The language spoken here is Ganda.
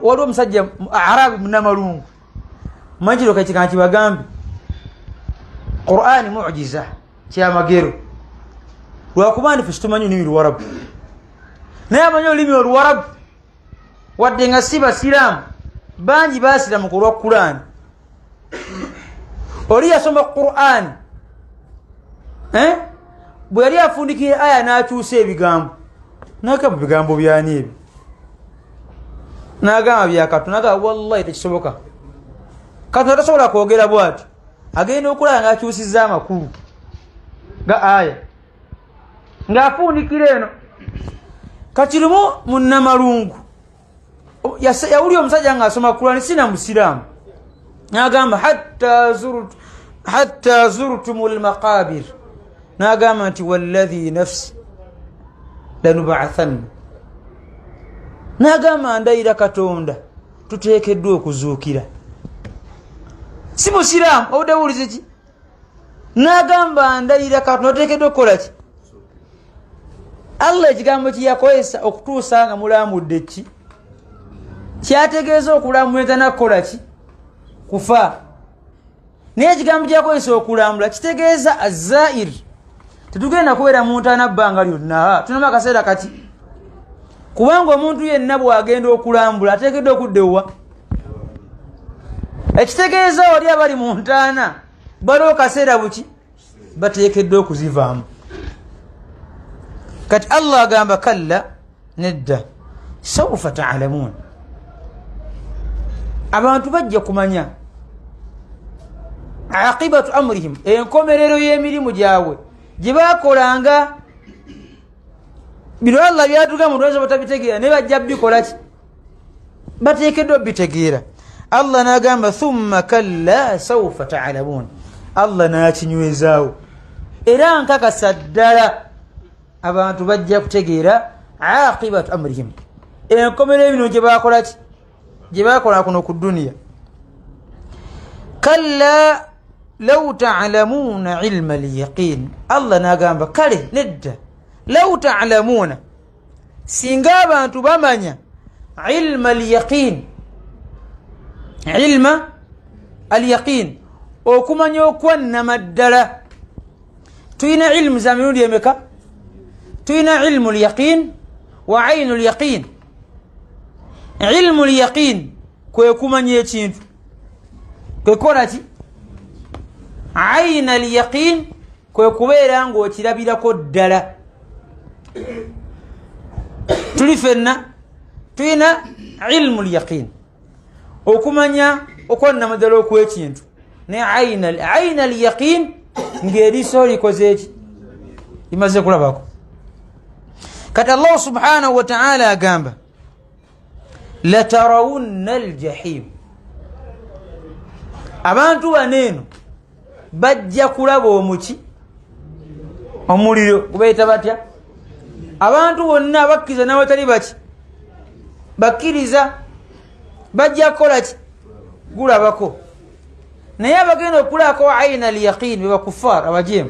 waliwo omusajja arabi munamalungu manjiro kakika nti bagambe Qur'ani mu'jiza kyamagero lwakuba ndi ffe tumanyi olulimi Luwarabu naye amanyi olulimi Oluwarabu wadde nga si basiraamu bangi basiramu ku lwa Qur'ani oli yasoma Qur'ani bwe yali afundikira aya n'akyusa ebigambo n'agamba bigambo byani ebyo n'agamba bya Katonda n'agamba wallahi tekisoboka Katonda tasobola kwogera bw'atyo agenda okulaba ng'akyusizza amakulu ga aya ng'afundikira eno kati lumu munnamalungu yawulira omusajja ng'asoma Qur'ani sina musiraamu n'agamba hatta zurtumul maqabir n'agamba nti walladhi nafsi lanub'athanna n'agamba ndayira Katonda tuteekeddwa okuzuukira si musiraamu obudde buwulize ki n'agamba ndayira Katonda tuteekeddwa okukola ki Allah ekigambo kiyakozesa okutuusa nga mulambudde ki kyategeeza okulambula nakukola ki kufa naye ekigambo kyakozesa okulambula kitegeeza azair tetugenda kubeera muntu anabbanga lyonna tunama akaseera kati kubanga omuntu yenna bw'agenda okulambula ateekeddwa okuddewa ekitegeeza oli abali mu ntaana baliwo kaseera buki bateekeddwa okuzivaamu kati Allah agamba kalla nedda sawfa ta'lamun abantu bajja kumanya aqibatu amrihim enkomerero y'emirimu gyabwe gye baakolanga bino Allah byatuga mu lwazo batabitegeera ne bajja bikola ki bateekeddwa bitegeera Allah n'agamba thumma kalla sawfa ta'lamun Allah n'akinywezaawo era nkakasa ddala abantu bajja kutegeera aqibatu amrihim enkomerero bino gye baakola ki gye baakola kuno ku duniya kalla law ta'lamuna ilma al-yaqin Allah n'agamba kale nedda law ta'lamuna singa abantu bamanya ilma al-yaqin ilma al-yaqin okumanya okwannama ddala tuyina ilmu za mirundi emeka tuyina ilmu al-yaqin wa aynu al-yaqin ilmu al-yaqin kwe kumanya ekintu kwe kola ki ayna al-yaqin kwe kubeera ng'okirabirako ddala tuli fenna tuyina ilmu al-yaqin okumanya okwannama ddala okw'ekintu naye ayna al-yaqin ng'eriiso likoze eki limaze kulabako kati Allah subhanahu wa ta'ala agamba latarawunna al-jahim abantu baneeno bajja kulaba omuki omuliro gubayita batya abantu bonna abakkiriza n'abatali baki bakkiriza bajja kukola ki gulabako naye abagenda okulako ayina al-yaqin be bakufaar abajeemu